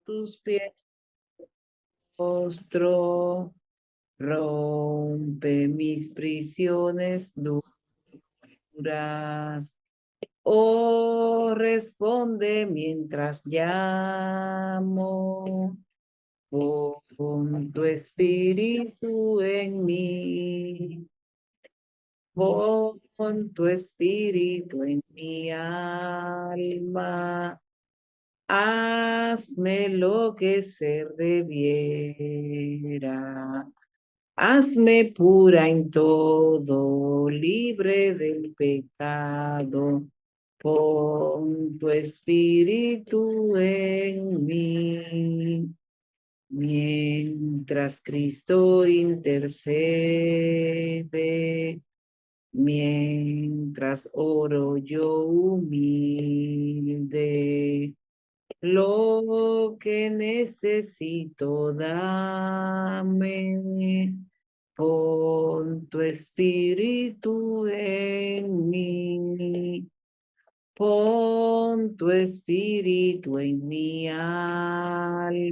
tus pies, rostro, rompe mis prisiones duras. Oh, responde mientras llamo. Pon tu espíritu en mí. Pon tu espíritu en mi alma. Hazme lo que ser debiera. Hazme pura en todo, libre del pecado. Pon tu espíritu en mí. Mientras Cristo intercede, mientras oro yo humilde, lo que necesito dame. Pon tu espíritu en mí. Pon tu espíritu en mi alma.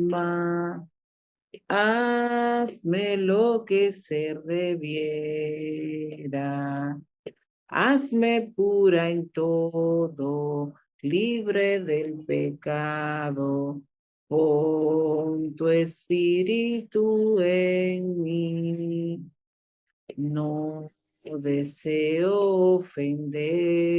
Hazme lo que ser debiera. Hazme pura en todo, libre del pecado. Pon tu espíritu en mí. No deseo ofenderte.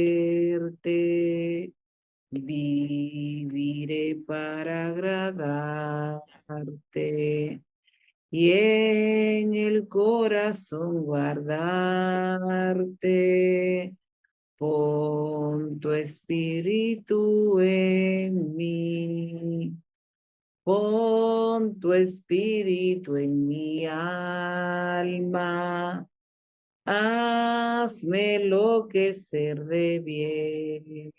Viviré para agradarte y en el corazón guardarte. Pon tu espíritu en mí. Pon tu espíritu en mi alma. Hazme lo que ser debiera.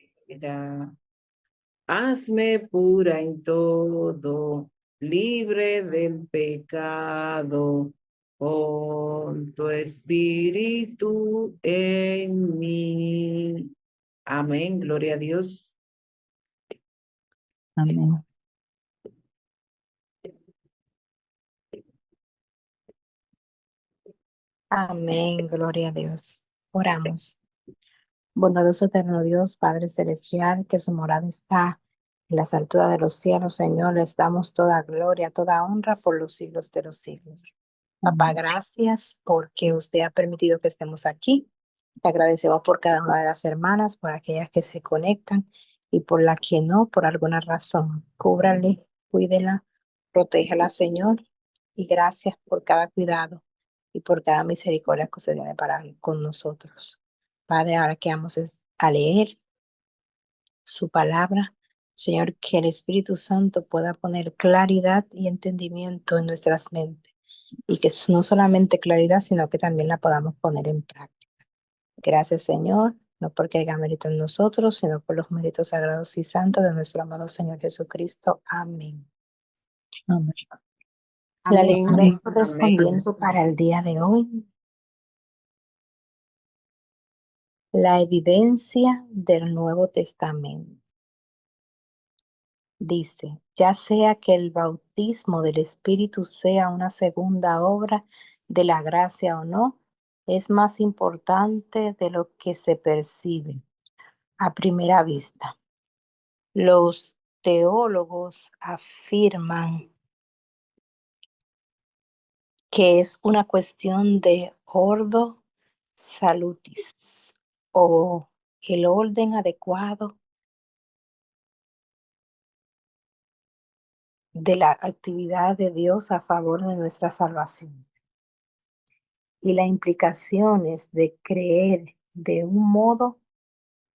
Hazme pura en todo, libre del pecado. Pon tu espíritu en mí. Amén, gloria a Dios. Amén. Amén, gloria a Dios. Oramos. Bondadoso eterno Dios, Padre Celestial, que su morada está en las alturas de los cielos, Señor, les damos toda gloria, toda honra por los siglos de los siglos. Papá, gracias porque usted ha permitido que estemos aquí. Te agradecemos por cada una de las hermanas, por aquellas que se conectan y por las que no, por alguna razón. Cúbrale, cuídela, protégela, Señor, y gracias por cada cuidado y por cada misericordia que usted tiene para con nosotros. Padre, ahora que vamos a leer su palabra, Señor, que el Espíritu Santo pueda poner claridad y entendimiento en nuestras mentes y que no solamente claridad, sino que también la podamos poner en práctica. Gracias, Señor, no porque haya mérito en nosotros, sino por los méritos sagrados y santos de nuestro amado Señor Jesucristo. Amén. Amén. La Amén. lectura correspondiente para el día de hoy. La evidencia del Nuevo Testamento. Dice, ya sea que el bautismo del Espíritu sea una segunda obra de la gracia o no, es más importante de lo que se percibe a primera vista. Los teólogos afirman que es una cuestión de ordo salutis o el orden adecuado de la actividad de Dios a favor de nuestra salvación y las implicaciones de creer de un modo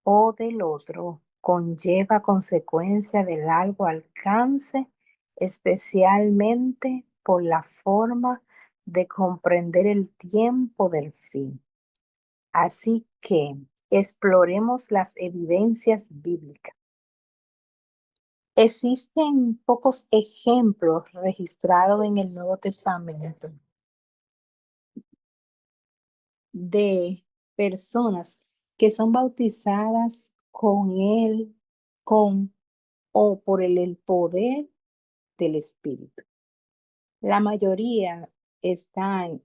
o del otro conlleva consecuencia de largo alcance, especialmente por la forma de comprender el tiempo del fin. Así que exploremos las evidencias bíblicas. Existen pocos ejemplos registrados en el Nuevo Testamento de personas que son bautizadas con o por el poder del Espíritu. La mayoría están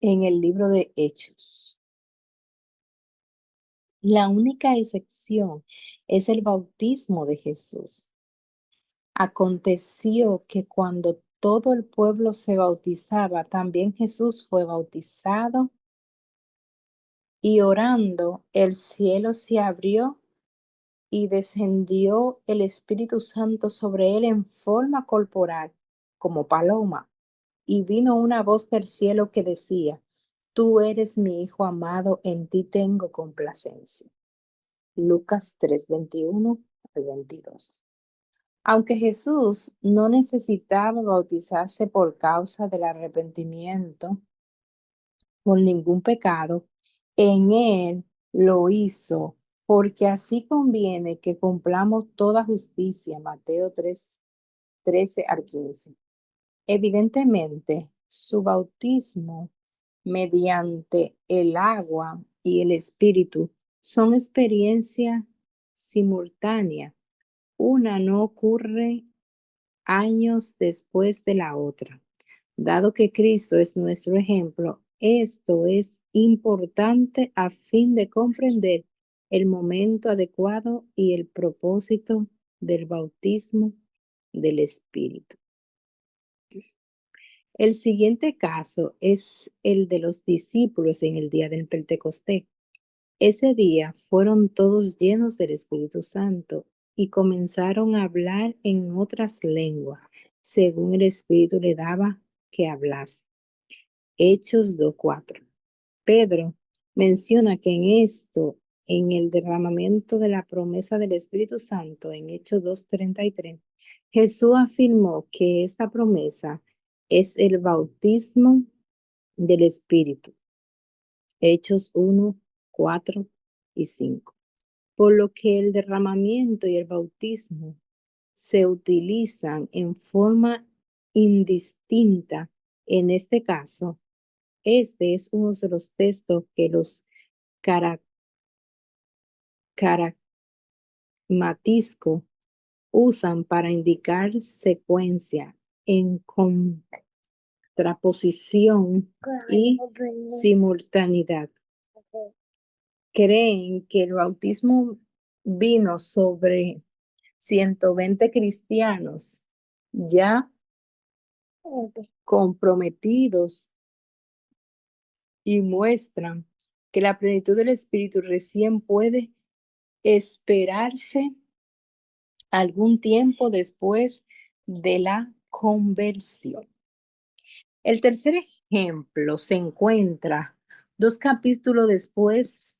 en el libro de Hechos. La única excepción es el bautismo de Jesús. Aconteció que cuando todo el pueblo se bautizaba, también Jesús fue bautizado, y orando, el cielo se abrió y descendió el Espíritu Santo sobre él en forma corporal, como paloma. Y vino una voz del cielo que decía: Tú eres mi Hijo amado, en ti tengo complacencia. Lucas 3:21-22. Aunque Jesús no necesitaba bautizarse por causa del arrepentimiento por ningún pecado, en él lo hizo, porque así conviene que cumplamos toda justicia. Mateo 3:13-15. Evidentemente, su bautismo mediante el agua y el Espíritu son experiencias simultáneas. Una no ocurre años después de la otra. Dado que Cristo es nuestro ejemplo, esto es importante a fin de comprender el momento adecuado y el propósito del bautismo del Espíritu. El siguiente caso es el de los discípulos en el día del Pentecostés. Ese día fueron todos llenos del Espíritu Santo y comenzaron a hablar en otras lenguas, según el Espíritu le daba que hablase. Hechos 2:4. Pedro menciona que en el derramamiento de la promesa del Espíritu Santo, en Hechos 2:33, Jesús afirmó que esta promesa es el bautismo del Espíritu. Hechos 1:4-5. Por lo que el derramamiento y el bautismo se utilizan en forma indistinta. En este caso, este es uno de los textos que los característicos usan para indicar secuencia en contraposición y simultaneidad. Creen que el bautismo vino sobre 120 cristianos ya comprometidos y muestran que la plenitud del Espíritu recién puede esperarse algún tiempo después de la conversión. El tercer ejemplo se encuentra 2 capítulos después.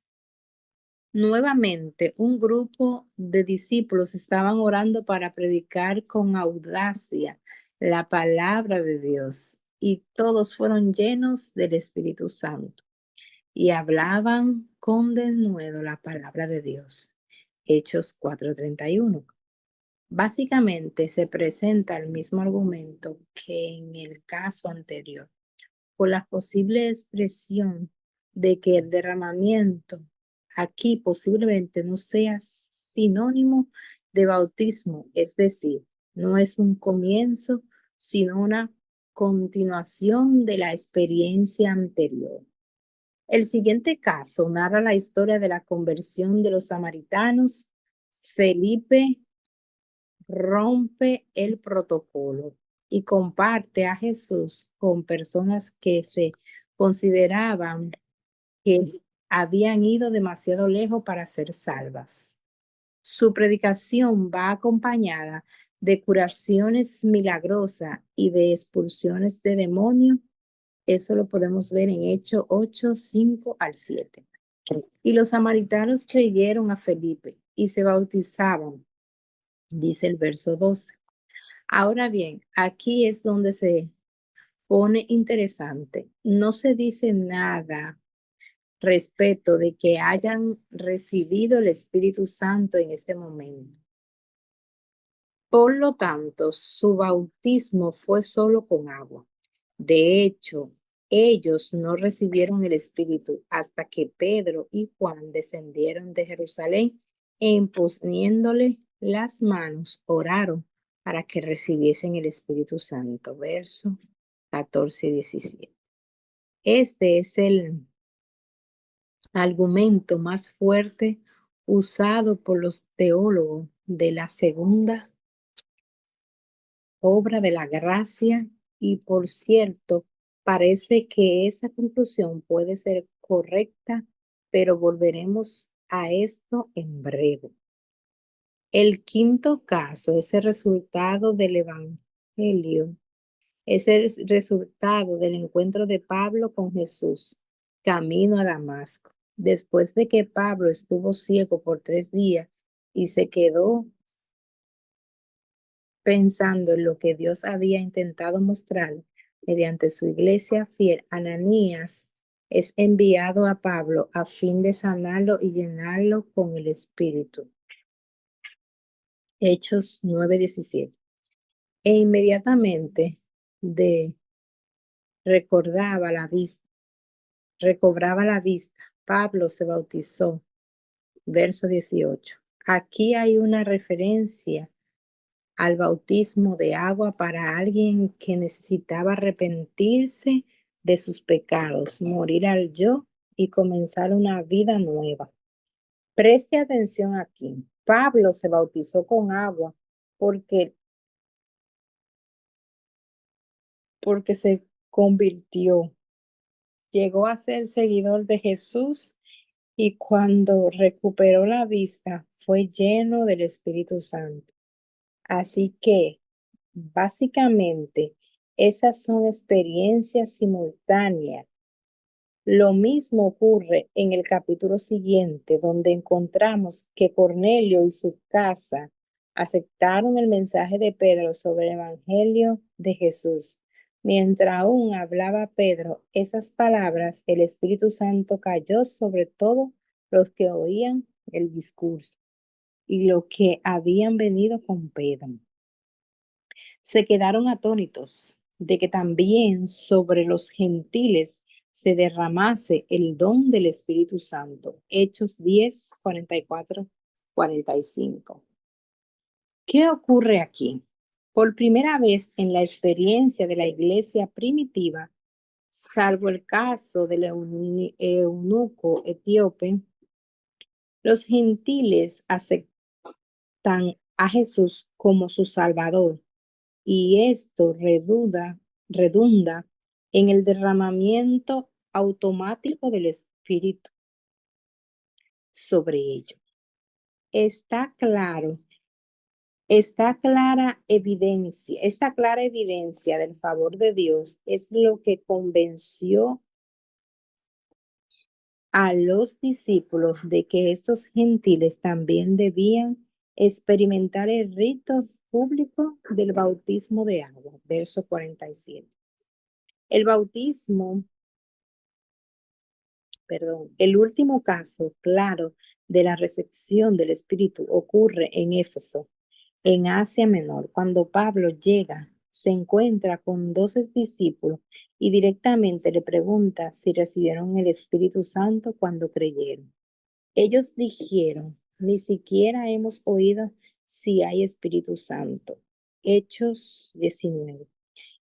Nuevamente, un grupo de discípulos estaban orando para predicar con audacia la palabra de Dios, y todos fueron llenos del Espíritu Santo y hablaban con denuedo la palabra de Dios. Hechos 4:31. Básicamente se presenta el mismo argumento que en el caso anterior, por la posible expresión de que el derramamiento aquí posiblemente no sea sinónimo de bautismo, es decir, no es un comienzo, sino una continuación de la experiencia anterior. El siguiente caso narra la historia de la conversión de los samaritanos. Felipe rompe el protocolo y comparte a Jesús con personas que se consideraban que habían ido demasiado lejos para ser salvas. Su predicación va acompañada de curaciones milagrosas y de expulsiones de demonios. Eso lo podemos ver en Hechos 8:5-7. Y los samaritanos creyeron a Felipe y se bautizaban, dice el verso 12. Ahora bien, aquí es donde se pone interesante. No se dice nada respecto de que hayan recibido el Espíritu Santo en ese momento. Por lo tanto, su bautismo fue solo con agua. De hecho, ellos no recibieron el Espíritu hasta que Pedro y Juan descendieron de Jerusalén e imponiéndole las manos, oraron para que recibiesen el Espíritu Santo. Verso 14 y 17. Este es el argumento más fuerte usado por los teólogos de la segunda obra de la gracia y, por cierto, parece que esa conclusión puede ser correcta, pero volveremos a esto en breve. El quinto caso es el resultado del Evangelio, es el resultado del encuentro de Pablo con Jesús, camino a Damasco. Después de que Pablo estuvo ciego por 3 días y se quedó pensando en lo que Dios había intentado mostrar mediante su iglesia fiel, Ananías es enviado a Pablo a fin de sanarlo y llenarlo con el Espíritu. Hechos 9:17. E inmediatamente de recordaba la vista, recobraba la vista. Pablo se bautizó. Verso 18. Aquí hay una referencia al bautismo de agua para alguien que necesitaba arrepentirse de sus pecados, morir al yo y comenzar una vida nueva. Preste atención aquí. Pablo se bautizó con agua porque se convirtió, llegó a ser seguidor de Jesús y cuando recuperó la vista fue lleno del Espíritu Santo. Así que básicamente esas son experiencias simultáneas. Lo mismo ocurre en el capítulo siguiente, donde encontramos que Cornelio y su casa aceptaron el mensaje de Pedro sobre el Evangelio de Jesús. Mientras aún hablaba Pedro esas palabras, el Espíritu Santo cayó sobre todos los que oían el discurso y los que habían venido con Pedro. Se quedaron atónitos de que también sobre los gentiles se derramase el don del Espíritu Santo. Hechos 10, 44, 45. ¿Qué ocurre aquí? Por primera vez en la experiencia de la iglesia primitiva, salvo el caso del eunuco etíope, los gentiles aceptan a Jesús como su Salvador y esto redunda en el derramamiento automático del Espíritu sobre ellos. Esta clara evidencia del favor de Dios es lo que convenció a los discípulos de que estos gentiles también debían experimentar el rito público del bautismo de agua. Verso 47. El último caso claro de la recepción del Espíritu ocurre en Éfeso, en Asia Menor. Cuando Pablo llega, se encuentra con 12 discípulos y directamente le pregunta si recibieron el Espíritu Santo cuando creyeron. Ellos dijeron, ni siquiera hemos oído si hay Espíritu Santo. Hechos 19.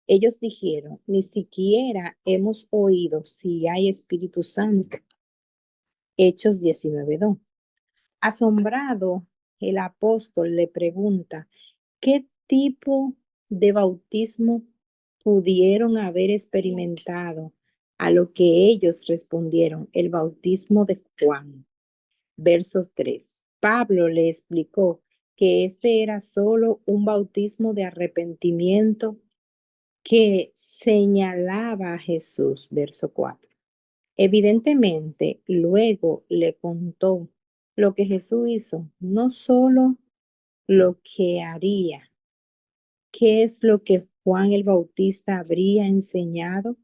Ellos dijeron, ni siquiera hemos oído si hay Espíritu Santo. Hechos 19:2. Asombrado, el apóstol le pregunta, ¿qué tipo de bautismo pudieron haber experimentado? A lo que ellos respondieron, el bautismo de Juan. Verso 3. Pablo le explicó que este era solo un bautismo de arrepentimiento que señalaba a Jesús. Verso 4. Evidentemente, luego le contó lo que Jesús hizo, no solo lo que haría. ¿Qué es lo que Juan el Bautista habría enseñado?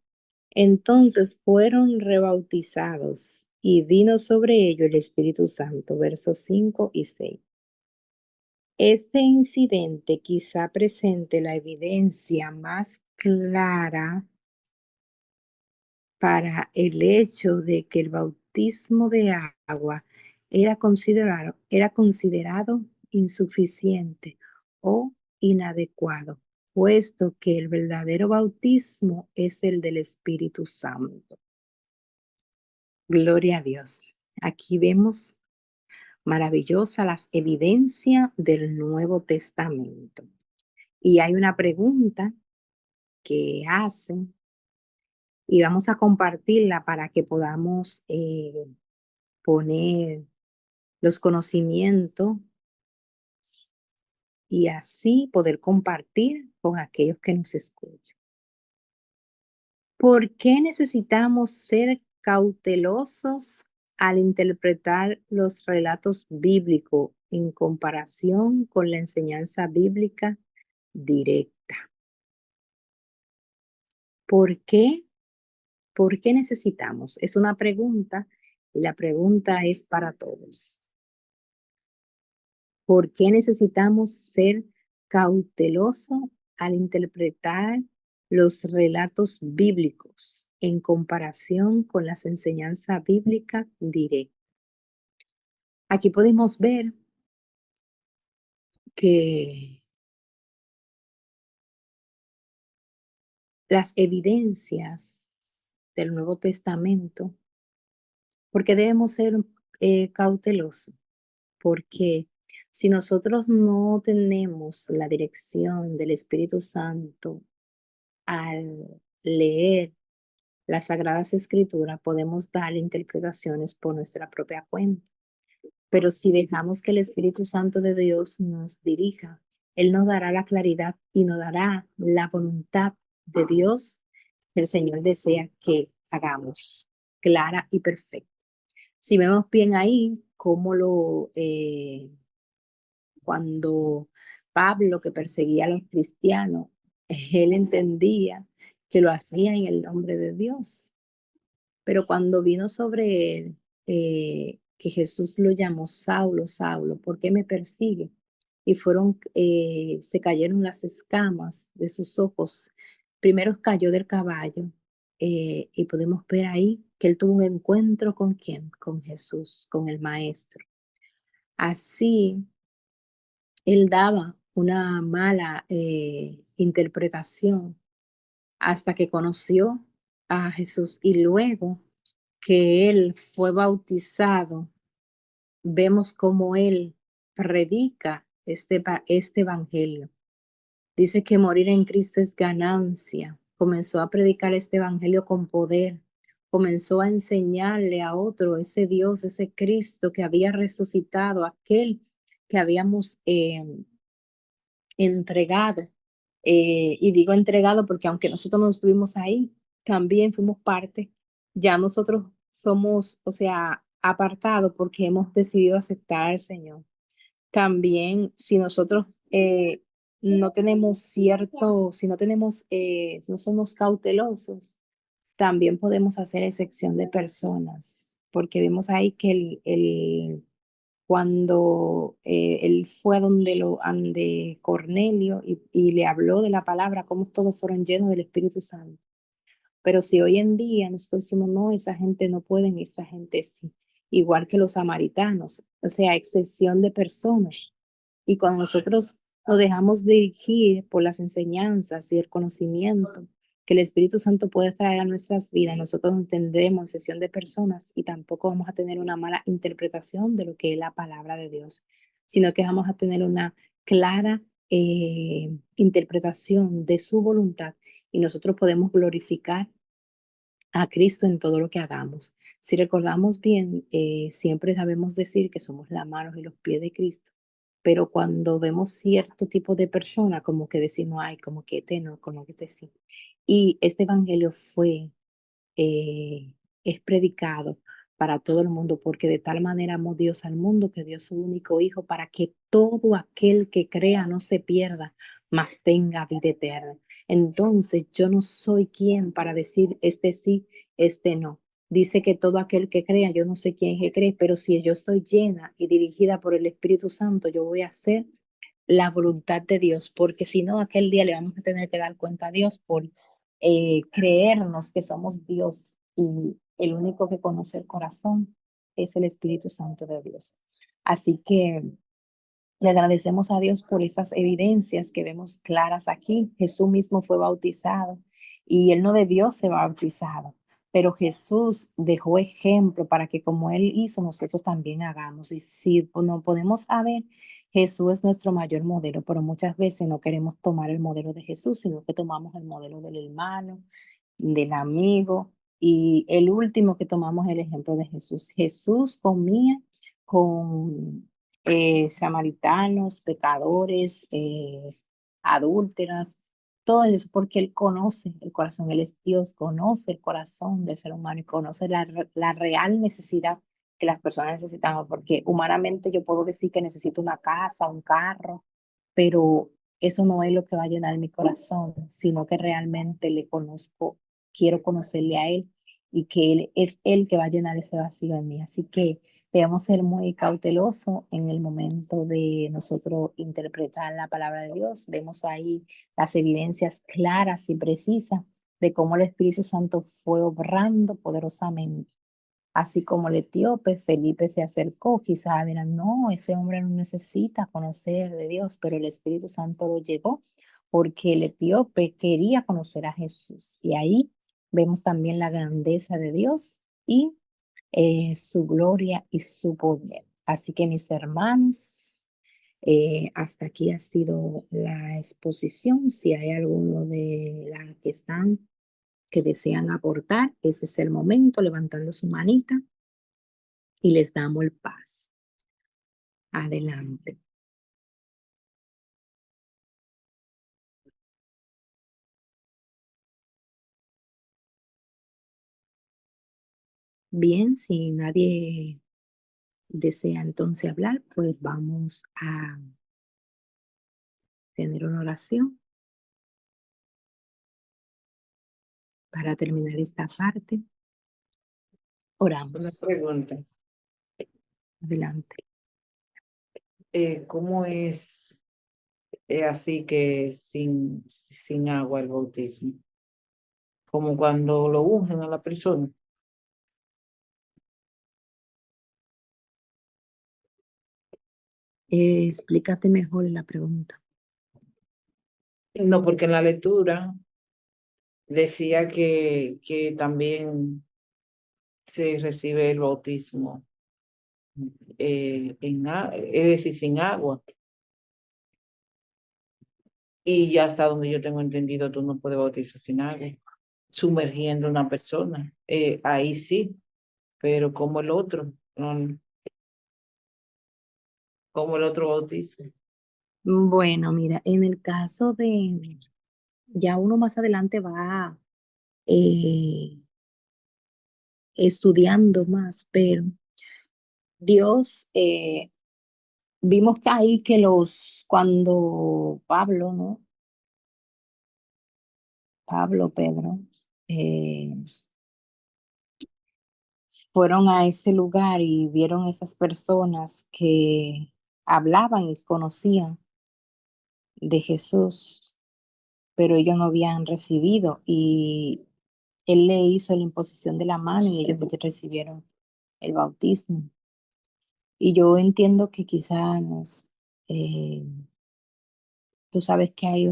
Entonces fueron rebautizados y vino sobre ellos el Espíritu Santo. Versos 5 y 6. Este incidente quizá presente la evidencia más clara para el hecho de que el bautismo de agua era considerado insuficiente o inadecuado, puesto que el verdadero bautismo es el del Espíritu Santo. Gloria a Dios. Aquí vemos maravillosa las evidencias del Nuevo Testamento. Y hay una pregunta que hacen y vamos a compartirla para que podamos poner los conocimientos y así poder compartir con aquellos que nos escuchan. ¿Por qué necesitamos ser cautelosos al interpretar los relatos bíblicos en comparación con la enseñanza bíblica directa? ¿Por qué? ¿Por qué necesitamos? Es una pregunta y la pregunta es para todos. ¿Por qué necesitamos ser cautelosos al interpretar los relatos bíblicos en comparación con las enseñanzas bíblicas directas? Aquí podemos ver que las evidencias del Nuevo Testamento, porque debemos ser cautelosos, porque si nosotros no tenemos la dirección del Espíritu Santo al leer las Sagradas Escrituras, podemos dar interpretaciones por nuestra propia cuenta. Pero si dejamos que el Espíritu Santo de Dios nos dirija, Él nos dará la claridad y nos dará la voluntad de Dios que el Señor desea que hagamos, clara y perfecta. Si vemos bien ahí cómo cuando Pablo, que perseguía a los cristianos, él entendía que lo hacía en el nombre de Dios. Pero cuando vino sobre él, que Jesús lo llamó Saulo, Saulo, ¿por qué me persigue? Y se cayeron las escamas de sus ojos. Primero cayó del caballo y podemos ver ahí que él tuvo un encuentro con quién, con Jesús, con el Maestro. Así, él daba una mala interpretación hasta que conoció a Jesús y luego que él fue bautizado, vemos cómo él predica este evangelio. Dice que morir en Cristo es ganancia. Comenzó a predicar este evangelio con poder. Comenzó a enseñarle a otro ese Dios, ese Cristo que había resucitado, aquel que habíamos entregado. Y digo entregado porque aunque nosotros no estuvimos ahí, también fuimos parte. Ya nosotros somos, o sea, apartados porque hemos decidido aceptar al Señor. También si nosotros no tenemos si no tenemos, no somos cautelosos, también podemos hacer excepción de personas, porque vemos ahí que cuando él fue ande Cornelio y le habló de la palabra, cómo todos fueron llenos del Espíritu Santo. Pero si hoy en día nosotros decimos, no, esa gente no puede, esa gente sí, igual que los samaritanos, o sea, excepción de personas. Y cuando nosotros nos dejamos dirigir por las enseñanzas y el conocimiento que el Espíritu Santo puede traer a nuestras vidas, nosotros no tendremos excepción de personas y tampoco vamos a tener una mala interpretación de lo que es la palabra de Dios, sino que vamos a tener una clara interpretación de su voluntad y nosotros podemos glorificar a Cristo en todo lo que hagamos. Si recordamos bien, siempre sabemos decir que somos las manos y los pies de Cristo, pero cuando vemos cierto tipo de persona, como que decimos, ay, como que este no, como que este sí. Y este evangelio eh, es predicado para todo el mundo, porque de tal manera amó Dios al mundo que dio su único Hijo para que todo aquel que crea no se pierda, mas tenga vida eterna. Entonces yo no soy quien para decir este sí, este no. Dice que todo aquel que crea, yo no sé quién es que cree, pero si yo estoy llena y dirigida por el Espíritu Santo, yo voy a hacer la voluntad de Dios, porque si no, aquel día le vamos a tener que dar cuenta a Dios por creernos que somos Dios y el único que conoce el corazón es el Espíritu Santo de Dios. Así que Le agradecemos a Dios por esas evidencias que vemos claras aquí. Jesús mismo fue bautizado y él no debió ser bautizado, pero Jesús dejó ejemplo para que como él hizo, nosotros también hagamos. Y si no podemos saber, Jesús es nuestro mayor modelo, pero muchas veces no queremos tomar el modelo de Jesús, sino que tomamos el modelo del hermano, del amigo, y el último que tomamos el ejemplo de Jesús. Jesús comía con samaritanos, pecadores, adúlteras, todo eso porque Él conoce el corazón, Él es Dios, conoce el corazón del ser humano y conoce la real necesidad que las personas necesitamos, porque humanamente yo puedo decir que necesito una casa, un carro, pero eso no es lo que va a llenar mi corazón, sino que realmente le conozco, quiero conocerle a Él y que Él es Él que va a llenar ese vacío en mí. Así que debemos ser muy cautelosos en el momento de nosotros interpretar la palabra de Dios. Vemos ahí las evidencias claras y precisas de cómo el Espíritu Santo fue obrando poderosamente. Así como el etíope, Felipe se acercó, quizás dirán, no, ese hombre no necesita conocer de Dios, pero el Espíritu Santo lo llevó porque el etíope quería conocer a Jesús. Y ahí vemos también la grandeza de Dios y su gloria y su poder. Así que mis hermanos, hasta aquí ha sido la exposición. Si hay alguno de las que están que desean aportar, ese es el momento, levantando su manita y les damos el paso. Adelante. Bien, si nadie desea entonces hablar, pues vamos a tener una oración para terminar esta parte. Una Oramos. pregunta. Adelante. ¿Cómo es así que sin agua el bautismo? Como cuando lo ungen a la persona. Explícate mejor la pregunta. No, porque en la lectura decía que también se recibe el bautismo es decir, sin agua. Y ya hasta donde yo tengo entendido, tú no puedes bautizar sin agua, sumergiendo a una persona. Ahí sí, pero como el otro, no, como el otro bautismo. Bueno, mira, en el caso de, ya uno más adelante va eh, estudiando más, pero Dios, vimos que ahí que cuando Pablo, ¿no? Pablo, Pedro, eh, fueron a ese lugar y vieron esas personas que hablaban y conocían de Jesús, pero ellos no habían recibido y él le hizo la imposición de la mano y ellos recibieron el bautismo. Y yo entiendo que quizás eh, tú sabes que hay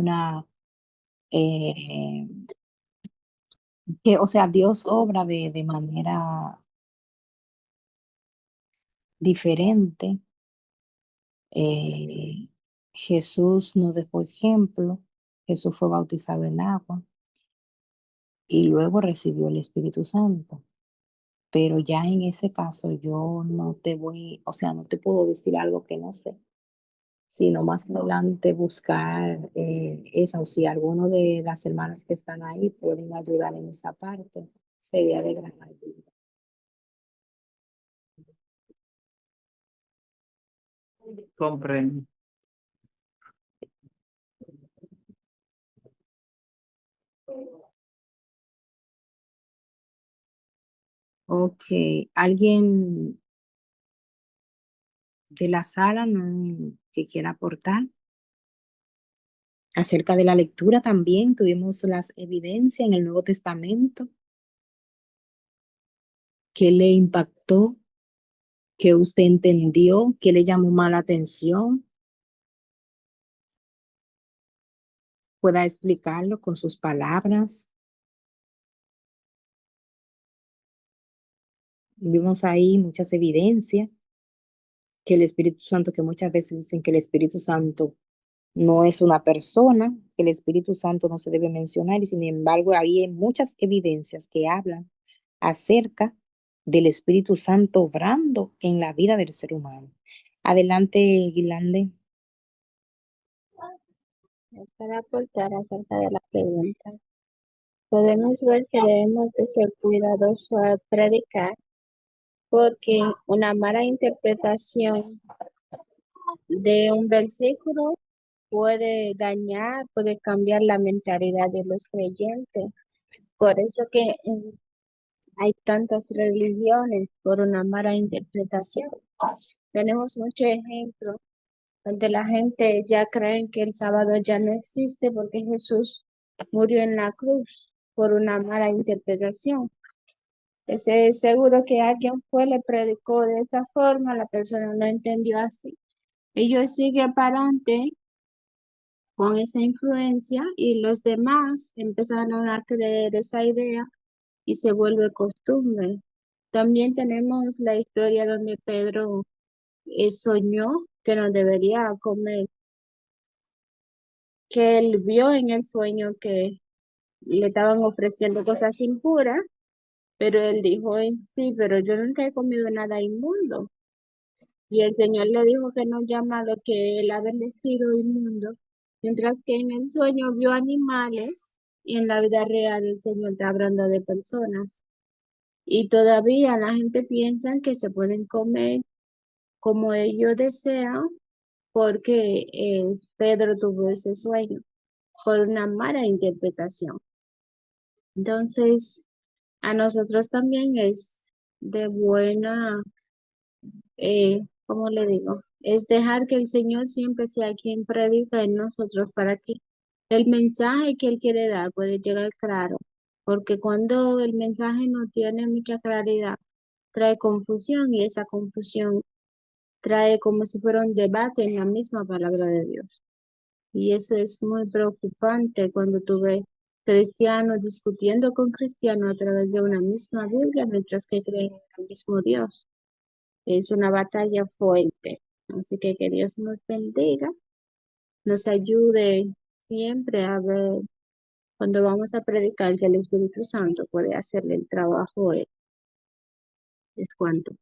eh, o sea, Dios obra de manera diferente. Eh, Jesús nos dejó ejemplo, Jesús fue bautizado en agua y luego recibió el Espíritu Santo. Pero ya en ese caso yo no te voy, o sea, no te puedo decir algo que no sé, sino más adelante buscar esa, o si alguno de las hermanas que están ahí pueden ayudar en esa parte, sería de gran ayuda. Comprendo. Ok, ¿alguien de la sala no, que quiera aportar? Acerca de la lectura también tuvimos las evidencias en el Nuevo Testamento que le impactó, que usted entendió, que le llamó más la atención. pueda explicarlo con sus palabras. Vimos ahí muchas evidencias que el Espíritu Santo, que muchas veces dicen que el Espíritu Santo no es una persona, que el Espíritu Santo no se debe mencionar, y sin embargo ahí hay muchas evidencias que hablan acerca del Espíritu Santo obrando en la vida del ser humano. Adelante, Guilande. Es para aportar acerca de la pregunta. Podemos ver que debemos de ser cuidadosos al predicar, porque una mala interpretación de un versículo puede dañar, puede cambiar la mentalidad de los creyentes. Por eso que hay tantas religiones por una mala interpretación. Tenemos muchos ejemplos donde la gente ya cree que el sábado ya no existe porque Jesús murió en la cruz por una mala interpretación. Ese seguro que alguien fue, le predicó de esa forma, la persona no entendió así. Ellos siguen para adelante con esa influencia y los demás empezaron a creer esa idea y se vuelve costumbre. También tenemos la historia donde Pedro soñó que no debería comer, que él vio en el sueño que le estaban ofreciendo cosas impuras, pero él dijo en sí, pero yo nunca he comido nada inmundo. Y el Señor le dijo que no llama lo que él ha bendecido inmundo, mientras que en el sueño vio animales y en la vida real el Señor está hablando de personas. Y todavía la gente piensa que se pueden comer como ellos desean porque Pedro tuvo ese sueño por una mala interpretación. Entonces, a nosotros también es de buena, ¿cómo le digo? Es dejar que el Señor siempre sea quien predica en nosotros para que el mensaje que Él quiere dar puede llegar claro. Porque cuando el mensaje no tiene mucha claridad, trae confusión y esa confusión trae como si fuera un debate en la misma palabra de Dios. Y eso es muy preocupante cuando tú ves cristianos discutiendo con cristianos a través de una misma Biblia mientras que creen en el mismo Dios. Es una batalla fuerte. Así que Dios nos bendiga, nos ayude siempre a ver cuando vamos a predicar que el Espíritu Santo puede hacerle el trabajo él. Es cuanto.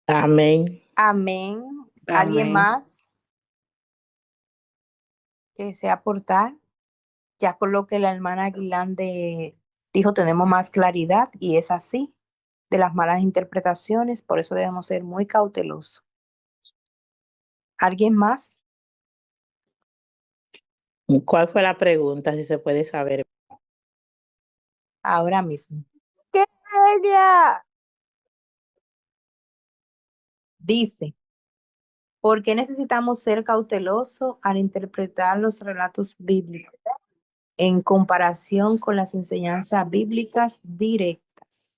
Amén. Amén. ¿Alguien Amén. más que desea aportar? Ya con lo que la hermana Guilande dijo, tenemos más claridad y es así, de las malas interpretaciones, por eso debemos ser muy cautelosos. ¿Alguien más? ¿Cuál fue la pregunta, si se puede saber? Ahora mismo. ¡Qué bella! Dice, ¿por qué necesitamos ser cautelosos al interpretar los relatos bíblicos en comparación con las enseñanzas bíblicas directas?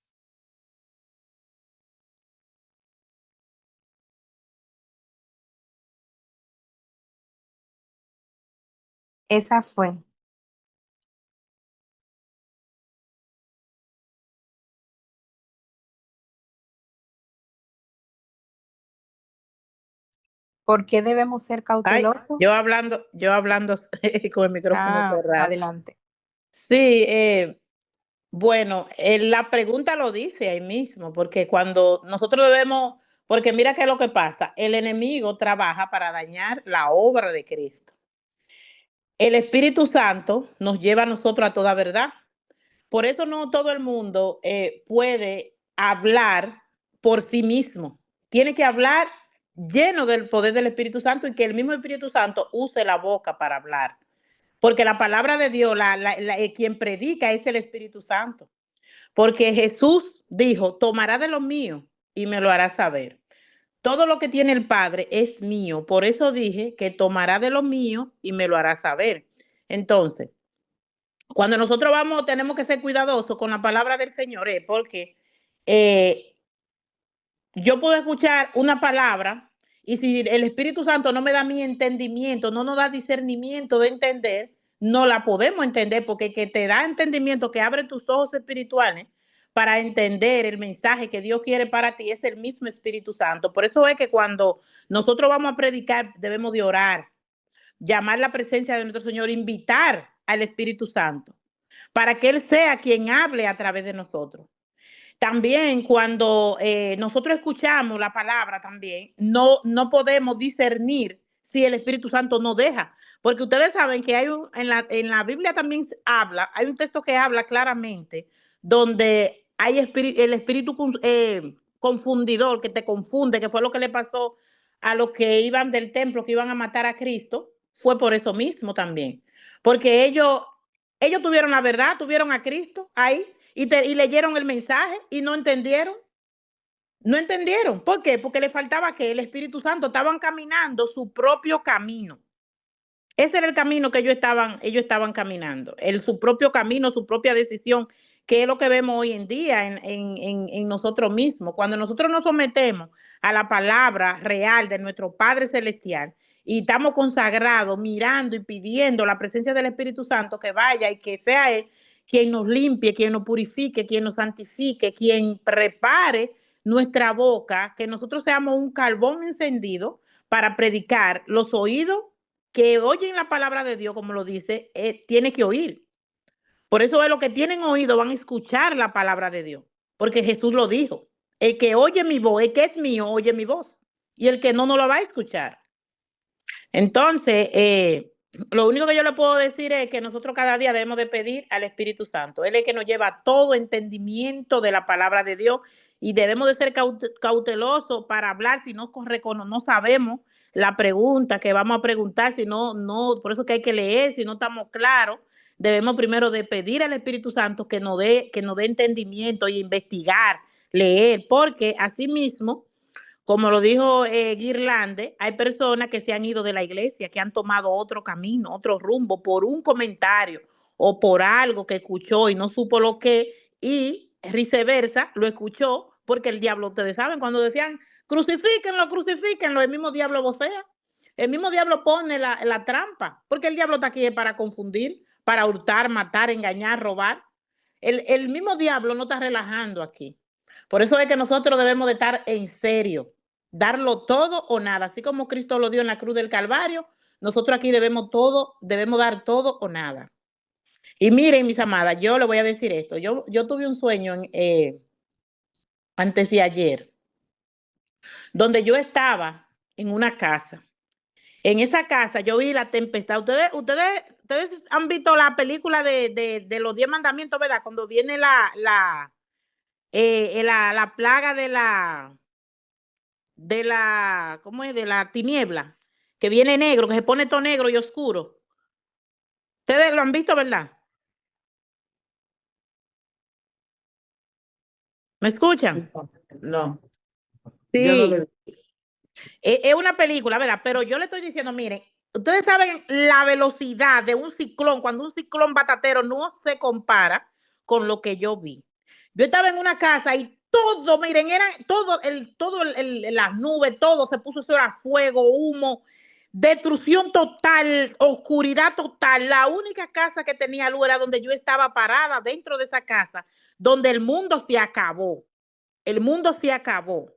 Esa fue. ¿Por qué debemos ser Ay, cautelosos? yo hablando con el micrófono cerrado. Adelante. Sí, bueno, la pregunta lo dice ahí mismo, porque cuando nosotros debemos, porque mira qué es lo que pasa, el enemigo trabaja para dañar la obra de Cristo. El Espíritu Santo nos lleva a nosotros a toda verdad. Por eso no todo el mundo puede hablar por sí mismo. Tiene que hablar lleno del poder del Espíritu Santo y que el mismo Espíritu Santo use la boca para hablar. Porque la palabra de Dios, quien predica es el Espíritu Santo. Porque Jesús dijo, tomará de lo mío y me lo hará saber. Todo lo que tiene el Padre es mío. Por eso dije que tomará de lo mío y me lo hará saber. Entonces, cuando nosotros vamos, tenemos que ser cuidadosos con la palabra del Señor, porque yo puedo escuchar una palabra Y si el Espíritu Santo no me da mi entendimiento, no nos da discernimiento de entender, no la podemos entender, porque que te da entendimiento, que abre tus ojos espirituales para entender el mensaje que Dios quiere para ti, es el mismo Espíritu Santo. Por eso es que cuando nosotros vamos a predicar, debemos de orar, llamar la presencia de nuestro Señor, invitar al Espíritu Santo, para que Él sea quien hable a través de nosotros. También cuando nosotros escuchamos la palabra también, no podemos discernir si el Espíritu Santo nos deja. Porque ustedes saben que en la Biblia también hay un texto que habla claramente donde hay el espíritu confundidor que te confunde, que fue lo que le pasó a los que iban del templo, que iban a matar a Cristo, fue por eso mismo también. Porque ellos tuvieron la verdad, tuvieron a Cristo ahí y leyeron el mensaje y no entendieron. No entendieron. ¿Por qué? Porque le faltaba que el Espíritu Santo estaban caminando su propio camino. Ese era el camino que ellos estaban caminando, su propio camino, su propia decisión, que es lo que vemos hoy en día en nosotros mismos. Cuando nosotros nos sometemos a la palabra real de nuestro Padre Celestial y estamos consagrados, mirando y pidiendo la presencia del Espíritu Santo que vaya y que sea Él quien nos limpie, quien nos purifique, quien nos santifique, quien prepare nuestra boca, que nosotros seamos un carbón encendido para predicar, los oídos que oyen la palabra de Dios, como lo dice, tiene que oír. Por eso es lo que tienen oído, van a escuchar la palabra de Dios, porque Jesús lo dijo. El que oye mi voz, el que es mío, oye mi voz. Y el que no lo va a escuchar. Entonces, lo único que yo le puedo decir es que nosotros cada día debemos de pedir al Espíritu Santo. Él es el que nos lleva todo entendimiento de la palabra de Dios y debemos de ser cautelosos para hablar si no sabemos la pregunta que vamos a preguntar, si no, por eso que hay que leer, si no estamos claros, debemos primero de pedir al Espíritu Santo que nos dé entendimiento y investigar, leer, porque así mismo, como lo dijo Guirlande, hay personas que se han ido de la iglesia, que han tomado otro camino, otro rumbo, por un comentario o por algo que escuchó y no supo lo que, y viceversa, lo escuchó porque el diablo, ustedes saben, cuando decían crucifíquenlo, crucifíquenlo, el mismo diablo vocea, el mismo diablo pone la trampa, porque el diablo está aquí para confundir, para hurtar, matar, engañar, robar. El mismo diablo no está relajando aquí. Por eso es que nosotros debemos de estar en serio, darlo todo o nada, así como Cristo lo dio en la cruz del Calvario, nosotros aquí debemos dar todo o nada. Y miren, mis amadas, yo le voy a decir esto, yo tuve un sueño antes de ayer, donde yo estaba en una casa. En esa casa yo vi la tempestad. Ustedes han visto la película de los 10 mandamientos, ¿verdad? Cuando viene la plaga ¿cómo es? De la tiniebla, que viene negro, que se pone todo negro y oscuro. Ustedes lo han visto, ¿verdad? ¿Me escuchan? No. Sí. Es una película, ¿verdad? Pero yo le estoy diciendo, miren, ustedes saben la velocidad de un ciclón, cuando un ciclón batatero no se compara con lo que yo vi. Yo estaba en una casa y todo, miren, era las nubes, todo se puso, eso era fuego, humo, destrucción total, oscuridad total. La única casa que tenía luz era donde yo estaba parada, dentro de esa casa, donde el mundo se acabó. El mundo se acabó.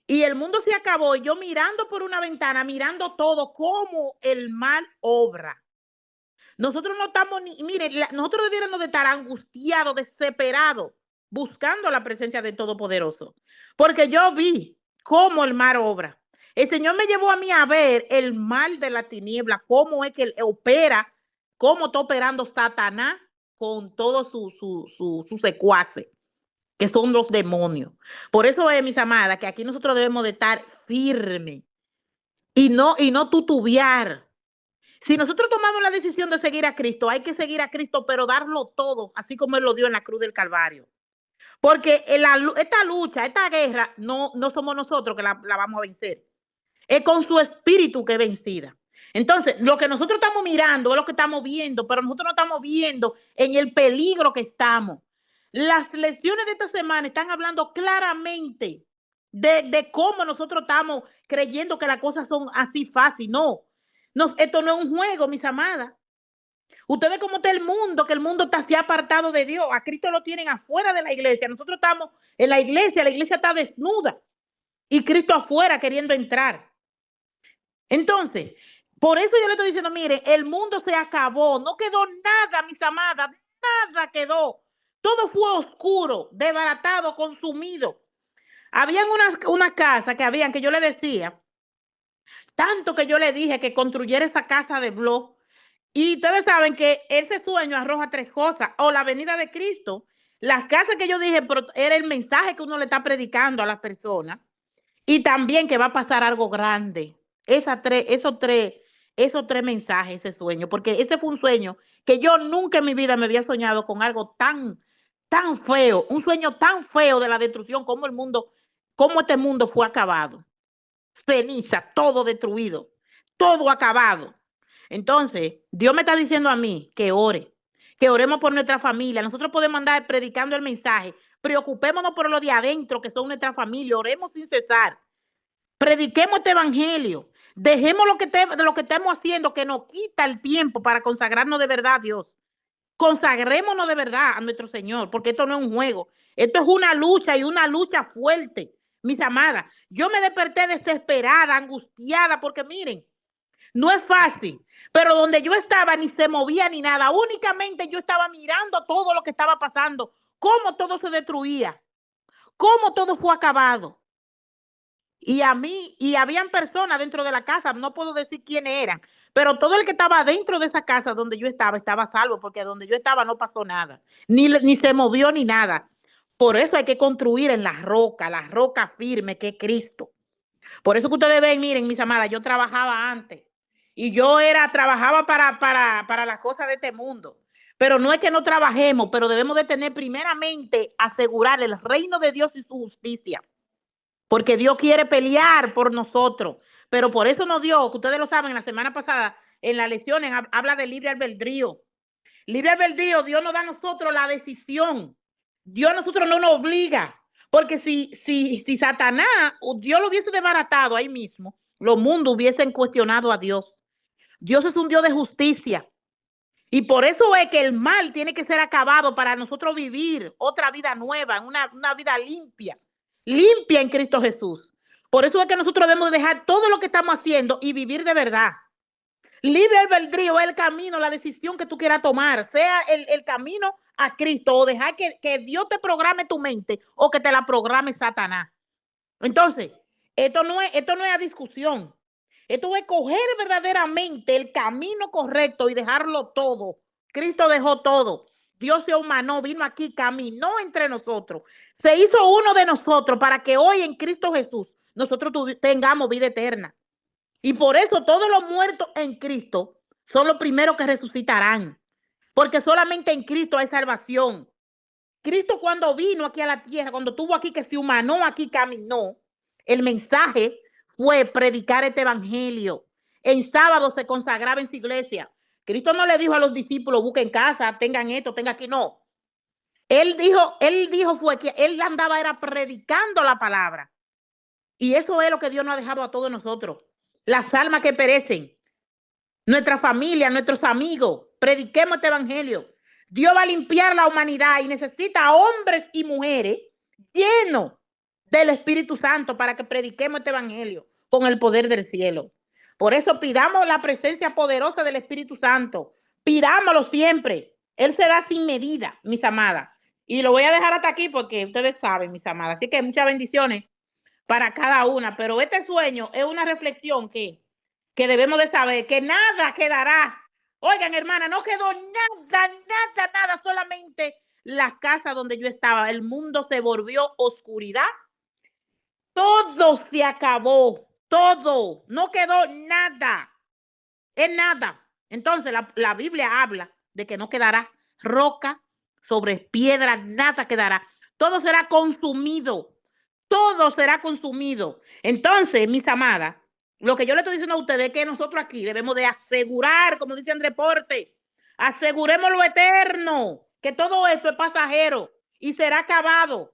Y el mundo se acabó, y yo mirando por una ventana, mirando todo, como el mal obra. Nosotros no estamos nosotros debiéramos de estar angustiados, desesperados, buscando la presencia del Todopoderoso. Porque yo vi cómo el mal obra. El Señor me llevó a mí a ver el mal de la tiniebla, cómo es que él opera, cómo está operando Satanás con todos sus secuaces, que son los demonios. Por eso es, mis amadas, que aquí nosotros debemos de estar firmes y no tutubiar. Si nosotros tomamos la decisión de seguir a Cristo, hay que seguir a Cristo, pero darlo todo, así como Él lo dio en la cruz del Calvario. Porque esta lucha, esta guerra, no somos nosotros que la vamos a vencer. Es con su espíritu que es vencida. Entonces, lo que nosotros estamos mirando es lo que estamos viendo, pero nosotros no estamos viendo en el peligro que estamos. Las lecciones de esta semana están hablando claramente de cómo nosotros estamos creyendo que las cosas son así fácil. No, esto no es un juego, mis amadas. Usted ve cómo está el mundo, que el mundo está así apartado de Dios. A Cristo lo tienen afuera de la iglesia. Nosotros estamos en la iglesia está desnuda y Cristo afuera queriendo entrar. Entonces, por eso yo le estoy diciendo, mire, el mundo se acabó, no quedó nada, mis amadas, nada quedó. Todo fue oscuro, desbaratado, consumido. Habían unas casas que yo le decía, tanto que yo le dije que construyera esa casa de blog. Y ustedes saben que ese sueño arroja tres cosas, o la venida de Cristo, las casas que yo dije, pero era el mensaje que uno le está predicando a las personas, y también que va a pasar algo grande. Esos tres mensajes, ese sueño, porque ese fue un sueño que yo nunca en mi vida me había soñado con algo tan feo, un sueño tan feo de la destrucción, como este mundo fue acabado. Ceniza, todo destruido, todo acabado. Entonces, Dios me está diciendo a mí que oremos por nuestra familia. Nosotros podemos andar predicando el mensaje. Preocupémonos por lo de adentro, que son nuestra familia. Oremos sin cesar. Prediquemos este evangelio. Dejemos de lo que estamos haciendo, que nos quita el tiempo para consagrarnos de verdad a Dios. Consagrémonos de verdad a nuestro Señor, porque esto no es un juego. Esto es una lucha, y una lucha fuerte, mis amadas. Yo me desperté desesperada, angustiada, porque miren, no es fácil, pero donde yo estaba ni se movía ni nada. Únicamente yo estaba mirando todo lo que estaba pasando, cómo todo se destruía, cómo todo fue acabado. Y habían personas dentro de la casa, no puedo decir quiénes eran, pero todo el que estaba dentro de esa casa donde yo estaba salvo, porque donde yo estaba no pasó nada, ni se movió ni nada. Por eso hay que construir en la roca firme que es Cristo. Por eso que ustedes ven, miren, mis amadas, yo trabajaba antes y trabajaba para las cosas de este mundo. Pero no es que no trabajemos, pero debemos de tener primeramente asegurar el reino de Dios y su justicia. Porque Dios quiere pelear por nosotros. Pero por eso nos dio, que ustedes lo saben, la semana pasada en las lecciones habla de libre albedrío. Libre albedrío, Dios nos da a nosotros la decisión. Dios a nosotros no nos obliga. Porque si Satanás, Dios lo hubiese desbaratado ahí mismo, los mundos hubiesen cuestionado a Dios. Dios es un Dios de justicia. Y por eso es que el mal tiene que ser acabado para nosotros vivir otra vida nueva, una vida limpia en Cristo Jesús. Por eso es que nosotros debemos dejar todo lo que estamos haciendo y vivir de verdad. Libre albedrío es el camino, la decisión que tú quieras tomar, sea el camino a Cristo, o dejar que Dios te programe tu mente, o que te la programe Satanás. Entonces, esto no es a discusión. Esto es coger verdaderamente el camino correcto y dejarlo todo. Cristo dejó todo. Dios se humanó, vino aquí, caminó entre nosotros. Se hizo uno de nosotros para que hoy en Cristo Jesús nosotros tengamos vida eterna. Y por eso todos los muertos en Cristo son los primeros que resucitarán. Porque solamente en Cristo hay salvación. Cristo, cuando vino aquí a la tierra, cuando estuvo aquí, que se humanó aquí, caminó, el mensaje fue predicar este evangelio. En sábado se consagraba en su iglesia. Cristo no le dijo a los discípulos, busquen casa, tengan esto, tengan aquí, no. Él dijo fue que él andaba era predicando la palabra. Y eso es lo que Dios nos ha dejado a todos nosotros. Las almas que perecen, nuestra familia, nuestros amigos, prediquemos este evangelio. Dios va a limpiar la humanidad y necesita hombres y mujeres llenos del Espíritu Santo para que prediquemos este evangelio con el poder del cielo. Por eso pidamos la presencia poderosa del Espíritu Santo. Pidámoslo siempre. Él se da sin medida, mis amadas. Y lo voy a dejar hasta aquí porque ustedes saben, mis amadas. Así que muchas bendiciones para cada una. Pero este sueño es una reflexión que debemos de saber, que nada quedará. Oigan, hermana, no quedó nada, solamente la casa donde yo estaba. El mundo se volvió oscuridad. Todo se acabó, todo. No quedó nada. Es nada. Entonces, la Biblia habla de que no quedará roca sobre piedra, nada quedará. Todo será consumido. Todo será consumido. Entonces, mis amadas, lo que yo le estoy diciendo a ustedes es que nosotros aquí debemos de asegurar, como dice Andrés Porte, aseguremos lo eterno, que todo esto es pasajero y será acabado.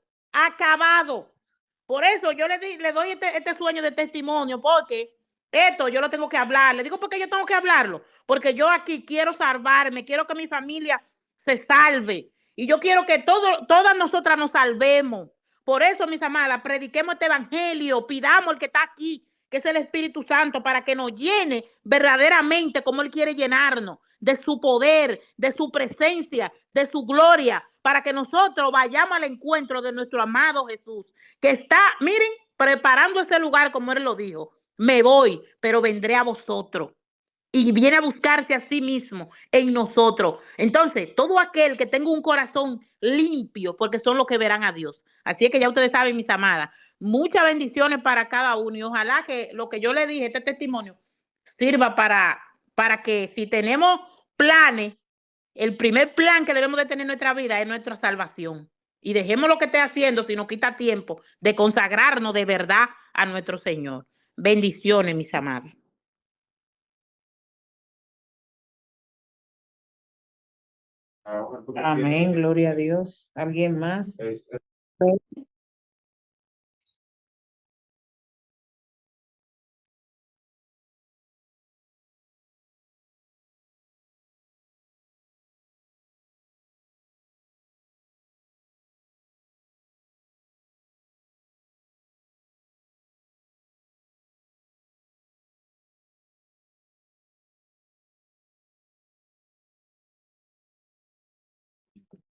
Por eso yo le doy este sueño de testimonio, porque esto yo lo tengo que hablar. Le digo porque yo tengo que hablarlo, porque yo aquí quiero salvarme, quiero que mi familia se salve. Y yo quiero que todas nosotras nos salvemos. Por eso, mis amadas, prediquemos este evangelio, pidamos al que está aquí, que es el Espíritu Santo, para que nos llene verdaderamente como Él quiere llenarnos, de su poder, de su presencia, de su gloria, para que nosotros vayamos al encuentro de nuestro amado Jesús, que está, miren, preparando ese lugar como Él lo dijo. Me voy, pero vendré a vosotros. Y viene a buscarse a sí mismo en nosotros. Entonces, todo aquel que tenga un corazón limpio, porque son los que verán a Dios. Así es que ya ustedes saben, mis amadas, muchas bendiciones para cada uno y ojalá que lo que yo le dije, este testimonio, sirva para que si tenemos planes, el primer plan que debemos de tener en nuestra vida es nuestra salvación. Y dejemos lo que esté haciendo si nos quita tiempo de consagrarnos de verdad a nuestro Señor. Bendiciones, mis amadas. Amén, gloria a Dios. ¿Alguien más?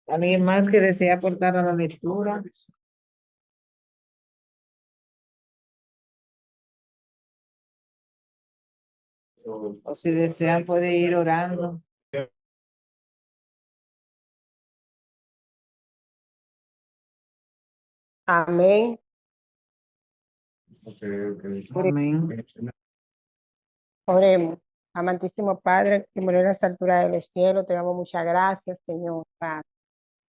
¿Alguien más que desea aportar a la lectura? O si desean puede ir orando. Amén. Amén. Oremos. Amantísimo Padre, que murió en las alturas de los cielos, te damos muchas gracias, Señor. Padre.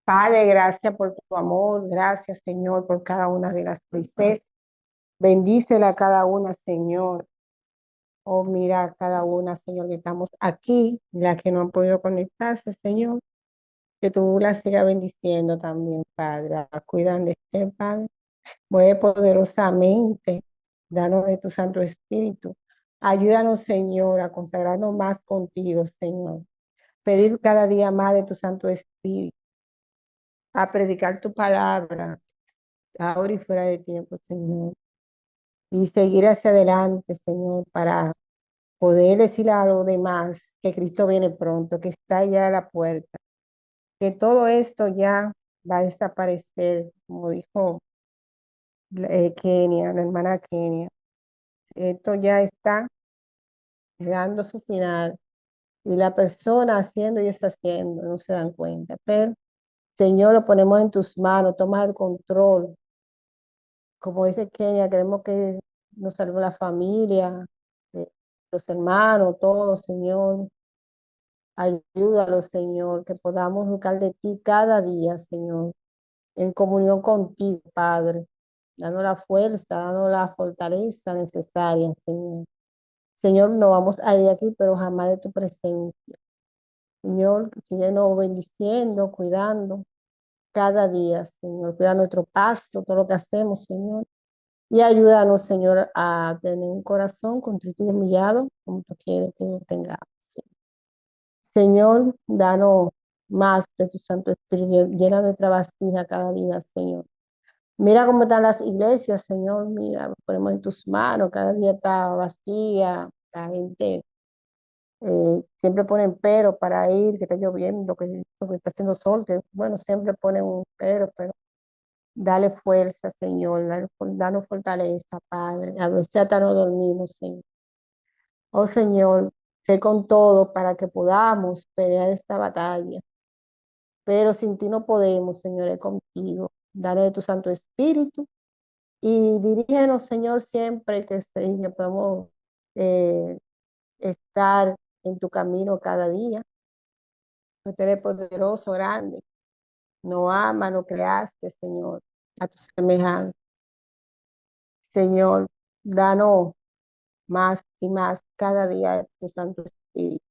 Padre, gracias por tu amor, gracias, Señor, por cada una de las princesas. Bendícela a cada una, Señor. Oh, mira a cada una, Señor, que estamos aquí, las que no han podido conectarse, Señor. Que tú las sigas bendiciendo también, Padre. Cuidan de este, Padre. Mueve poderosamente. Danos de tu Santo Espíritu. Ayúdanos, Señor, a consagrarnos más contigo, Señor. Pedir cada día más de tu Santo Espíritu. A predicar tu palabra, ahora y fuera de tiempo, Señor. Y seguir hacia adelante, Señor, para poder decirle a los demás que Cristo viene pronto, que está ya a la puerta, que todo esto ya va a desaparecer, como dijo Kenia, la hermana Kenia. Esto ya está dando su final y la persona haciendo y deshaciendo no se dan cuenta. Pero, Señor, lo ponemos en tus manos, toma el control. Como dice Kenia, queremos que nos salve la familia, los hermanos, todos, Señor. Ayúdalos, Señor, que podamos buscar de ti cada día, Señor, en comunión contigo, Padre. Danos la fuerza, danos la fortaleza necesaria, Señor. Señor, no vamos a ir de aquí, pero jamás de tu presencia. Señor, síguenos bendiciendo, cuidando cada día, Señor. Cuida nuestro paso, todo lo que hacemos, Señor. Y ayúdanos, Señor, a tener un corazón contrito y humillado, como tú quieres que tengamos. Señor, danos más de tu Santo Espíritu, llena nuestra vasija cada día, Señor. Mira cómo están las iglesias, Señor, mira, lo ponemos en tus manos, cada día está vacía, la gente siempre ponen pero para ir, que está lloviendo, que está haciendo sol, que bueno, siempre ponen un pero dale fuerza, Señor, danos fortaleza, Padre, a veces hasta no dormimos, Señor. Oh, Señor, sé con todo para que podamos pelear esta batalla, pero sin ti no podemos, Señor, es contigo. Danos de tu Santo Espíritu y dirígenos, Señor, siempre que podamos estar en tu camino cada día. Tú eres poderoso, grande. No ama, no creaste, Señor, a tu semejanza. Señor, danos más y más cada día de tu Santo Espíritu.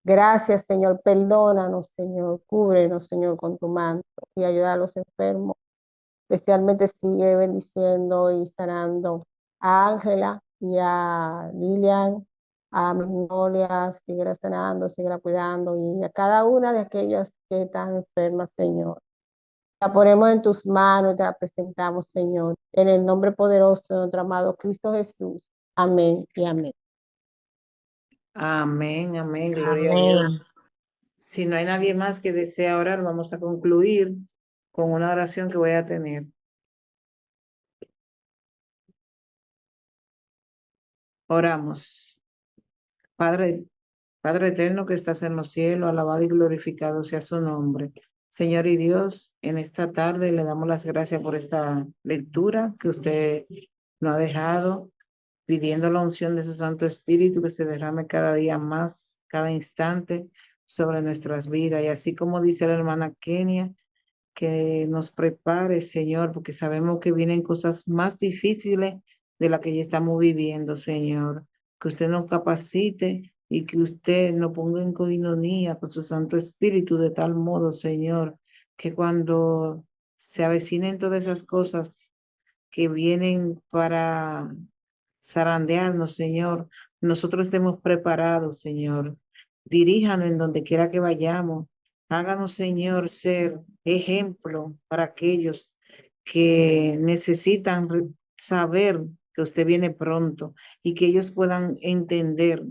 Gracias, Señor. Perdónanos, Señor. Cúbrenos, Señor, con tu manto y ayuda a los enfermos Especialmente sigue bendiciendo y sanando a Ángela y a Lilian, a Magnolia, sigue sanando, sigue cuidando y a cada una de aquellas que están enfermas, Señor. La ponemos en tus manos y te la presentamos, Señor, en el nombre poderoso de nuestro amado Cristo Jesús. Amén y amén. Amén, amén, gloria a Dios. Amén. Si no hay nadie más que desea orar, vamos a concluir con una oración que voy a tener. Oramos. Padre eterno que estás en los cielos, alabado y glorificado sea su nombre. Señor y Dios, en esta tarde le damos las gracias por esta lectura que usted nos ha dejado, pidiendo la unción de su Santo Espíritu que se derrame cada día más, cada instante sobre nuestras vidas. Y así como dice la hermana Kenia, que nos prepare, Señor, porque sabemos que vienen cosas más difíciles de las que ya estamos viviendo, Señor. Que usted nos capacite y que usted nos ponga en coinonía con su Santo Espíritu de tal modo, Señor, que cuando se avecinen todas esas cosas que vienen para zarandearnos, Señor, nosotros estemos preparados, Señor. Diríjanos en donde quiera que vayamos. Háganos, Señor, ser ejemplo para aquellos que necesitan saber que usted viene pronto y que ellos puedan entender,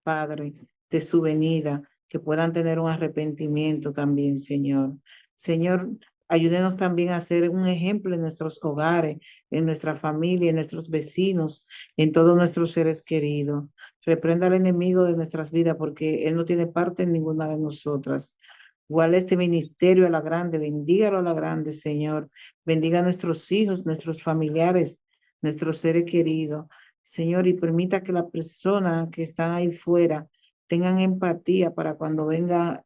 Padre, de su venida, que puedan tener un arrepentimiento también, Señor. Señor, ayúdenos también a ser un ejemplo en nuestros hogares, en nuestra familia, en nuestros vecinos, en todos nuestros seres queridos. Reprenda al enemigo de nuestras vidas porque él no tiene parte en ninguna de nosotras. Igual este ministerio a la grande, bendígalo a la grande, Señor. Bendiga a nuestros hijos, nuestros familiares, nuestros seres queridos. Señor, y permita que las personas que están ahí fuera tengan empatía para cuando vean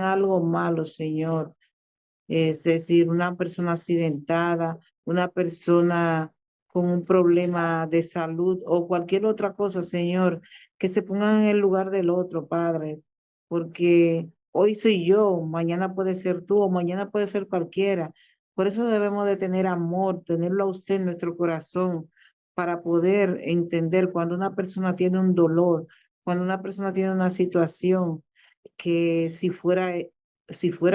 algo malo, Señor. Es decir, una persona accidentada, una persona con un problema de salud o cualquier otra cosa, Señor, que se pongan en el lugar del otro, Padre, porque hoy soy yo, mañana puede ser tú o mañana puede ser cualquiera. Por eso debemos de tener amor, tenerlo a usted en nuestro corazón para poder entender cuando una persona tiene un dolor, cuando una persona tiene una situación que si fuera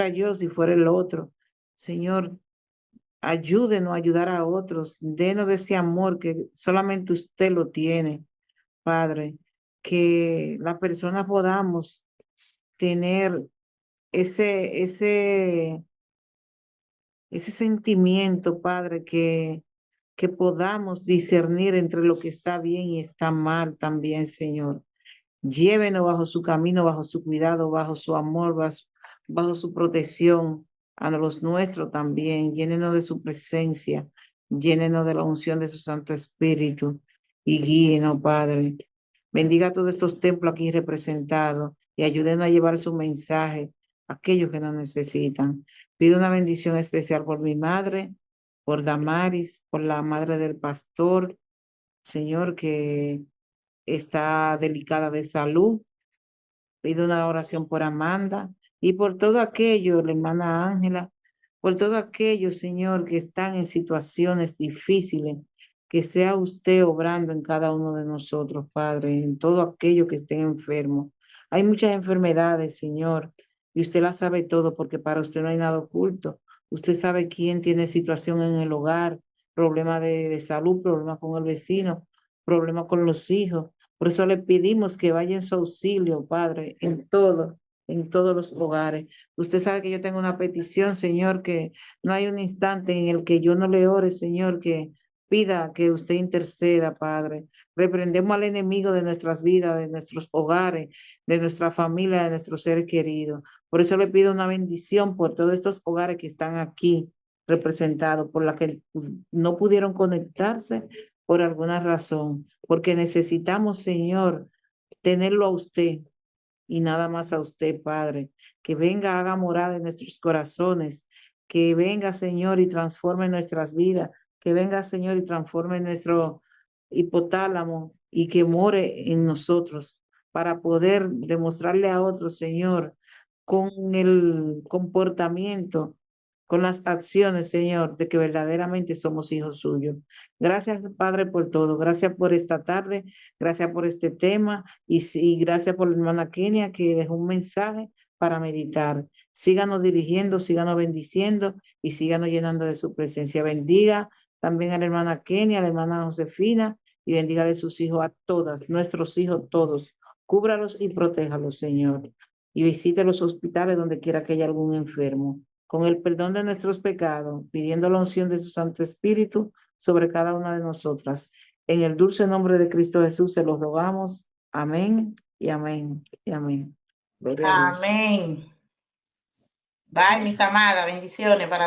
yo, si fuera el otro. Señor, ayúdenos a ayudar a otros, denos de ese amor que solamente usted lo tiene, Padre, que las personas podamos tener ese, ese sentimiento, Padre, que podamos discernir entre lo que está bien y está mal también, Señor. Llévenos bajo su camino, bajo su cuidado, bajo su amor, bajo su protección, a los nuestros también. Llénenos de su presencia, llénenos de la unción de su Santo Espíritu y guíenos, Padre. Bendiga todos estos templos aquí representados y ayúdenos a llevar su mensaje a aquellos que nos necesitan. Pido una bendición especial por mi madre, por Damaris, por la madre del pastor, Señor, que está delicada de salud. Pido una oración por Amanda y por todo aquello, la hermana Ángela, por todo aquello, Señor, que están en situaciones difíciles, que sea usted obrando en cada uno de nosotros, Padre, en todo aquello que esté enfermo. Hay muchas enfermedades, Señor, y usted las sabe todo porque para usted no hay nada oculto. Usted sabe quién tiene situación en el hogar, problema de salud, problema con el vecino, problema con los hijos. Por eso le pedimos que vaya en su auxilio, Padre, en todos los hogares. Usted sabe que yo tengo una petición, Señor, que no hay un instante en el que yo no le ore, Señor, que pida que usted interceda, Padre. Reprendemos al enemigo de nuestras vidas, de nuestros hogares, de nuestra familia, de nuestros seres queridos. Por eso le pido una bendición por todos estos hogares que están aquí representados, por la que no pudieron conectarse por alguna razón, porque necesitamos, Señor, tenerlo a usted y nada más a usted, Padre, que venga, haga morada en nuestros corazones, que venga, Señor, y transforme nuestras vidas, que venga, Señor, y transforme nuestro hipotálamo y que more en nosotros para poder demostrarle a otros, Señor, con el comportamiento con las acciones, Señor, de que verdaderamente somos hijos suyos. Gracias, Padre, por todo. Gracias por esta tarde. Gracias por este tema. Y gracias por la hermana Kenia que dejó un mensaje para meditar. Síganos dirigiendo, síganos bendiciendo y síganos llenando de su presencia. Bendiga también a la hermana Kenia, a la hermana Josefina y bendiga a sus hijos, a todas, nuestros hijos todos. Cúbralos y protéjalos, Señor. Y visite los hospitales donde quiera que haya algún enfermo. Con el perdón de nuestros pecados, pidiendo la unción de su Santo Espíritu sobre cada una de nosotras. En el dulce nombre de Cristo Jesús se los rogamos. Amén y amén y amén. Amén. Bye, mis amadas. Bendiciones para